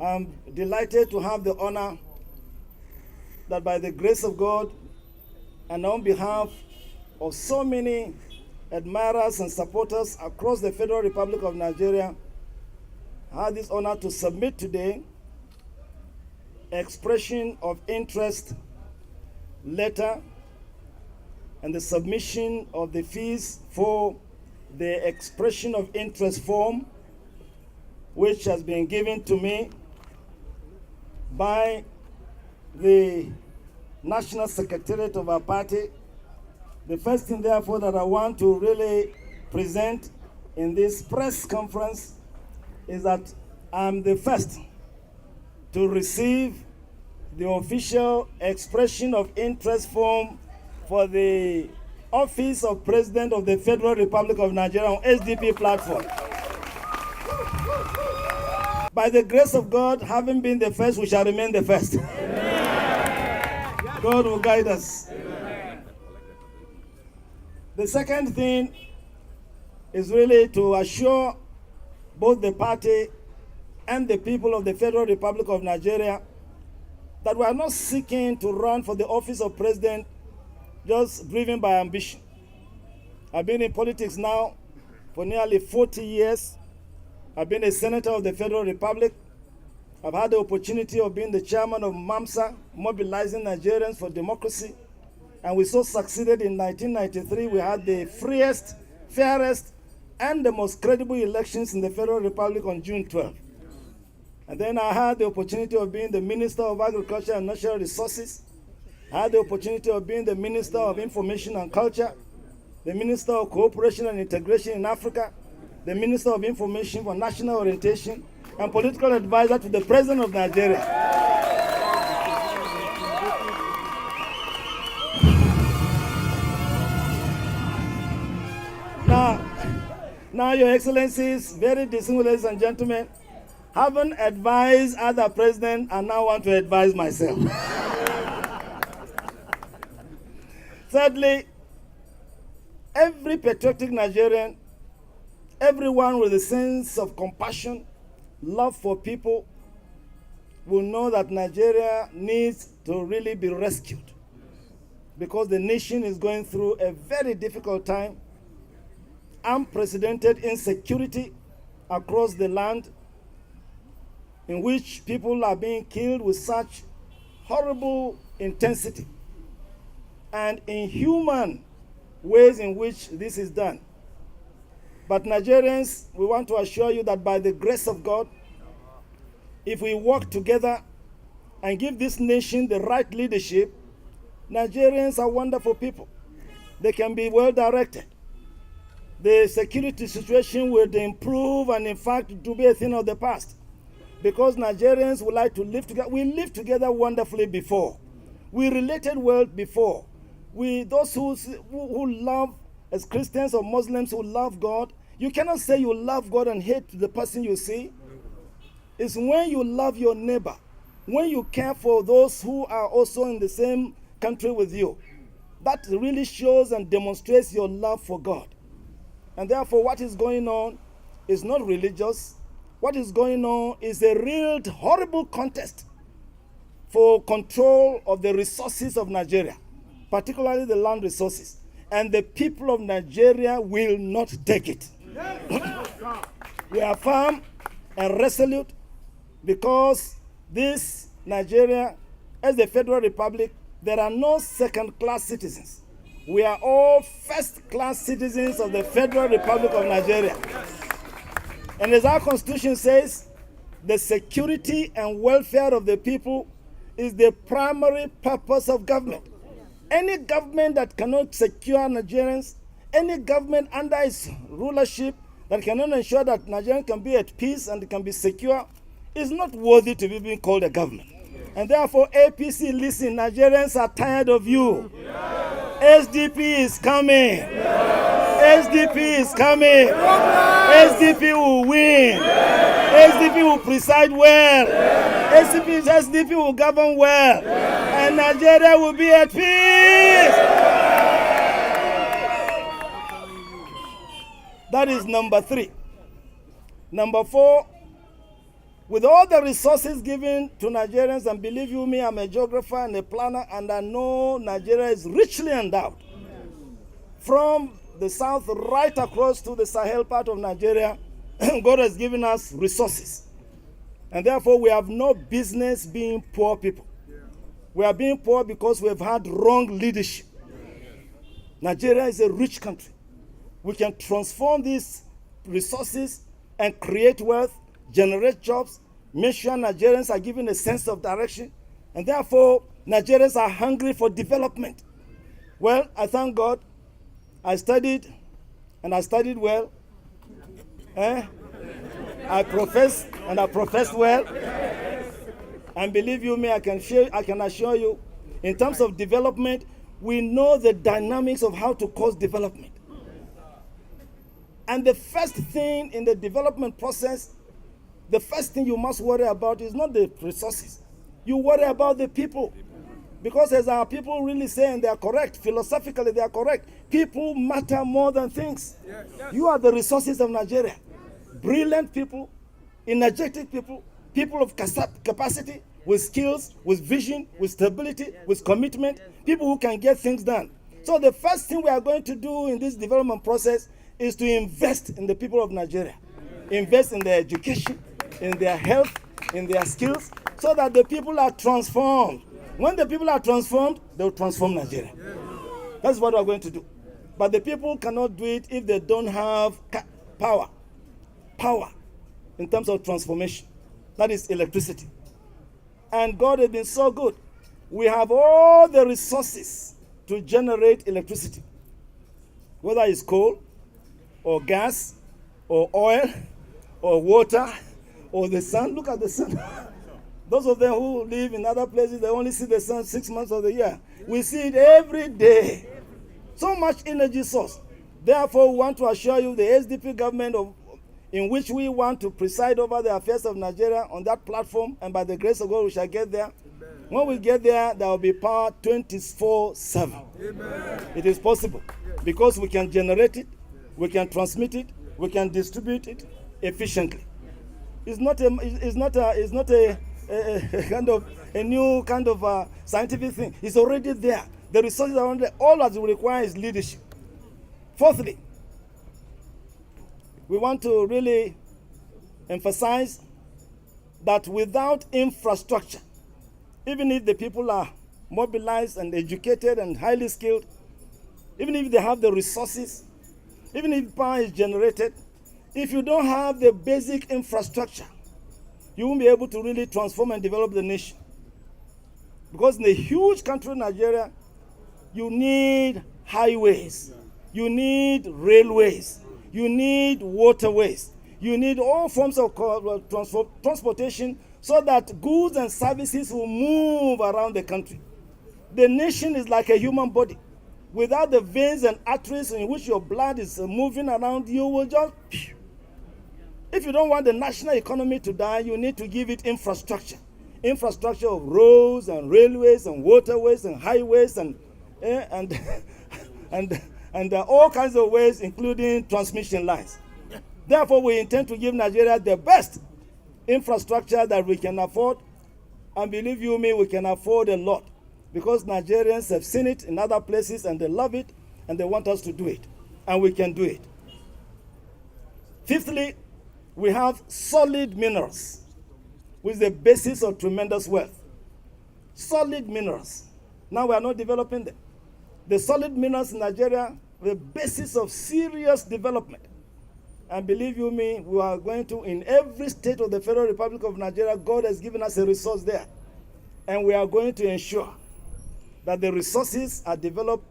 I'm delighted to have the honor that by the grace of God and on behalf of so many admirers and supporters across the Federal Republic of Nigeria, I have this honor to submit today expression of interest letter and the submission of the fees for the expression of interest form, which has been given to me by the National Secretariat of our party. The first thing, therefore, that I want to really present in this press conference is that I'm the first to receive the official expression of interest form for the office of President of the Federal Republic of Nigeria on SDP platform. By the grace of God, having been the first, we shall remain the first. God will guide us. The second thing is really to assure both the party and the people of the Federal Republic of Nigeria that we are not seeking to run for the office of president just driven by ambition. I've been in politics now for nearly 40 years. I've been a senator of the Federal Republic. I've had the opportunity of being the chairman of MAMSA, Mobilizing Nigerians for Democracy. And we so succeeded in 1993. We had the freest, fairest, and the most credible elections in the Federal Republic on June 12th. And then I had the opportunity of being the Minister of Agriculture and Natural Resources. I had the opportunity of being the Minister of Information and Culture, the Minister of Cooperation and Integration in Africa, the Minister of Information for National Orientation, and political advisor to the President of Nigeria. Now, Your Excellencies, very distinguished ladies and gentlemen, haven't advised other presidents, and now want to advise myself. Thirdly, every patriotic Nigerian, everyone with a sense of compassion, love for people, will know that Nigeria needs to really be rescued because the nation is going through a very difficult time, unprecedented insecurity across the land, in which people are being killed with such horrible intensity and inhuman ways in which this is done. But Nigerians, we want to assure you that by the grace of God, if we work together and give this nation the right leadership, Nigerians are wonderful people. They can be well directed. The security situation will improve, and in fact, it will be a thing of the past. Because Nigerians would like to live together. We lived together wonderfully before. We related well before. Those who love, as Christians or Muslims who love God, you cannot say you love God and hate the person you see. It's when you love your neighbor, when you care for those who are also in the same country with you. That really shows and demonstrates your love for God. And therefore, what is going on is not religious. What is going on is a real horrible contest for control of the resources of Nigeria, particularly the land resources. And the people of Nigeria will not take it. We are firm and resolute because this Nigeria, as the Federal Republic, there are no second-class citizens. We are all first-class citizens of the Federal Republic of Nigeria. And as our Constitution says, the security and welfare of the people is the primary purpose of government. Any government that cannot secure Nigerians, any government under its rulership that cannot ensure that Nigerians can be at peace and can be secure is not worthy to be being called a government. And therefore, APC, listen, Nigerians are tired of you. SDP is coming. SDP is coming. SDP will win. SDP will preside well. SDP will govern well. And Nigeria will be at peace. That is number 3. Number 4, with all the resources given to Nigerians, and believe you me, I'm a geographer and a planner, and I know Nigeria is richly endowed. From the south right across to the Sahel part of Nigeria, God has given us resources. And therefore, we have no business being poor people. We are being poor because we have had wrong leadership. Nigeria is a rich country. We can transform these resources and create wealth, generate jobs, make sure Nigerians are given a sense of direction, and therefore Nigerians are hungry for development. Well, I thank God. I studied, and I studied well. I professed, and I professed well. And believe you me, I can assure you, in terms of development, we know the dynamics of how to cause development. And the first thing in the development process, the first thing you must worry about is not the resources. You worry about the people. Because as our people really say, and they are correct, philosophically they are correct, people matter more than things. Yes. You are the resources of Nigeria. Brilliant people, energetic people, people of capacity, with skills, with vision, with stability, with commitment, people who can get things done. So the first thing we are going to do in this development process is to invest in the people of Nigeria. Invest in their education, in their health, in their skills, so that the people are transformed. When the people are transformed, they will transform Nigeria. That's what we're going to do. But the people cannot do it if they don't have power. Power in terms of transformation. That is electricity. And God has been so good. We have all the resources to generate electricity. Whether it's coal, or gas, or oil, or water, or the sun. Look at the sun. Those of them who live in other places, they only see the sun 6 months of the year. We see it every day. So much energy source. Therefore, we want to assure you the SDP government in which we want to preside over the affairs of Nigeria on that platform, and by the grace of God, we shall get there. Amen. When we get there, there will be power 24/7. It is possible because we can generate it, we can transmit it, we can distribute it efficiently. It's not a kind of a new kind of scientific thing. It's already there. The resources are already there. All that we require is leadership. Fourthly, we want to really emphasize that without infrastructure, even if the people are mobilized and educated and highly skilled, even if they have the resources, even if power is generated, if you don't have the basic infrastructure, you won't be able to really transform and develop the nation. Because in a huge country, Nigeria, you need highways, you need railways, you need waterways, you need all forms of transportation so that goods and services will move around the country. The nation is like a human body. Without the veins and arteries in which your blood is moving around, you will just... If you don't want the national economy to die, you need to give it infrastructure. Infrastructure of roads and railways and waterways and highways and and all kinds of ways, including transmission lines. Therefore, we intend to give Nigeria the best infrastructure that we can afford, and believe you me, we can afford a lot, because Nigerians have seen it in other places and they love it, and they want us to do it, and we can do it. Fifthly, we have solid minerals, which is the basis of tremendous wealth. Solid minerals. Now we are not developing them. The solid minerals in Nigeria, the basis of serious development. And believe you me, we are going to, in every state of the Federal Republic of Nigeria, God has given us a resource there. And we are going to ensure that the resources are developed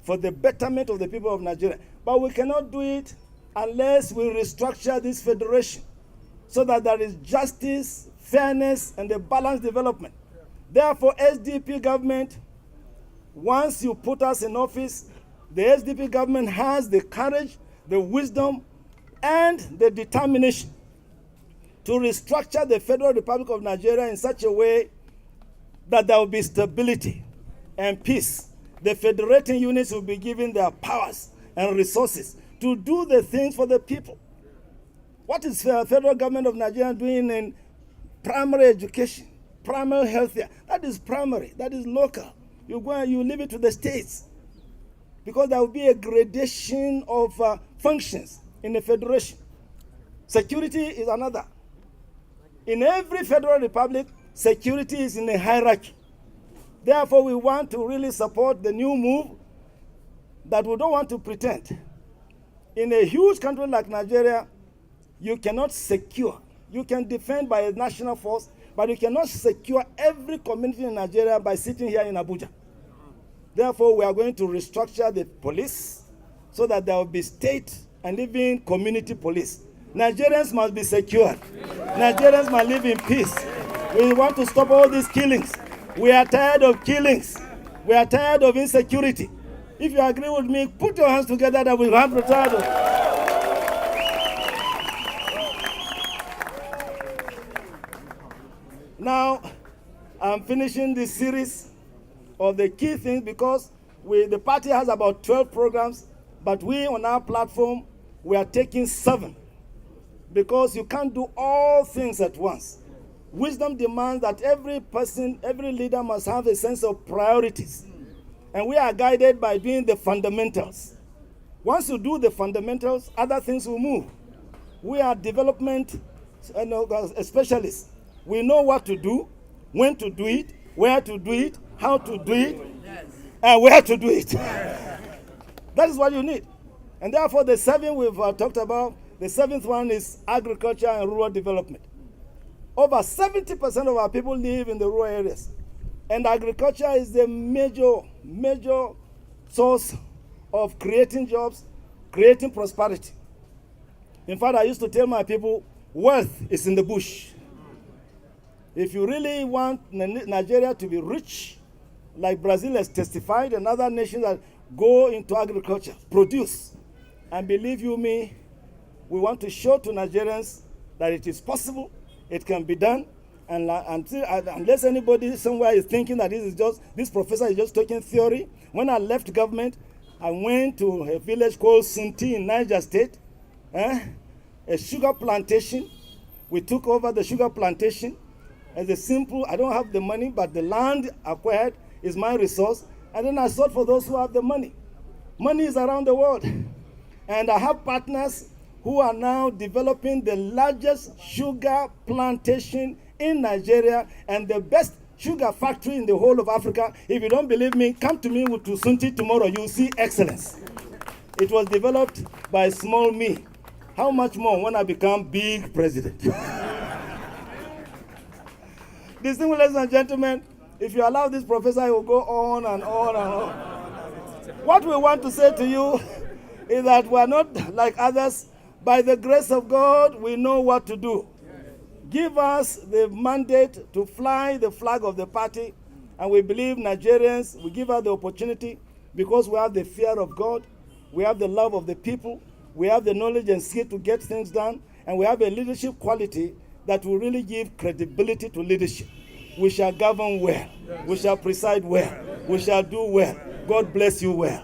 for the betterment of the people of Nigeria. But we cannot do it unless we restructure this federation so that there is justice, fairness, and a balanced development. Therefore, SDP government, once you put us in office, the SDP government has the courage, the wisdom, and the determination to restructure the Federal Republic of Nigeria in such a way that there will be stability and peace. The federating units will be given their powers and resources to do the things for the people. What is the federal government of Nigeria doing in primary education, primary health care? That is primary, that is local. You go and you leave it to the states, because there will be a gradation of functions in the federation. Security is another. In every federal republic, security is in a hierarchy. Therefore, we want to really support the new move that we don't want to pretend. In a huge country like Nigeria, you cannot secure. You can defend by a national force, but you cannot secure every community in Nigeria by sitting here in Abuja. Therefore, we are going to restructure the police so that there will be state and even community police. Nigerians must be secured. Nigerians must live in peace. We want to stop all these killings. We are tired of killings. We are tired of insecurity. If you agree with me, put your hands together that we have to try to. Now, I'm finishing this series of the key things because the party has about 12 programs, but we on our platform, we are taking 7, because you can't do all things at once. Wisdom demands that every person, every leader must have a sense of priorities. And we are guided by doing the fundamentals. Once you do the fundamentals, other things will move. We are development specialists. We know what to do, when to do it, where to do it, how to do it, and where to do it. That is what you need. And therefore, the 7 we've talked about, the 7th one is agriculture and rural development. Over 70% of our people live in the rural areas. And agriculture is the major source of creating jobs, creating prosperity. In fact, I used to tell my people, wealth is in the bush. If you really want Nigeria to be rich, like Brazil has testified, and other nations that go into agriculture, produce. And believe you me, we want to show to Nigerians that it is possible, it can be done, and unless anybody somewhere is thinking that this professor is just talking theory. When I left government, I went to a village called Sunti in Niger State, a sugar plantation. We took over the sugar plantation as a simple, I don't have the money, but the land acquired is my resource. And then I sought for those who have the money. Money is around the world. And I have partners who are now developing the largest sugar plantation in Nigeria and the best sugar factory in the whole of Africa. If you don't believe me, come to me to Sunti tomorrow. You'll see excellence. It was developed by small me. How much more when I become big president? Distinguished ladies and gentlemen, if you allow this professor, he will go on and on and on. What we want to say to you is that we are not like others. By the grace of God, we know what to do. Give us the mandate to fly the flag of the party, and we believe Nigerians, we give us the opportunity because we have the fear of God, we have the love of the people, we have the knowledge and skill to get things done, and we have a leadership quality that will really give credibility to leadership. We shall govern well. We shall preside well. We shall do well. God bless you well.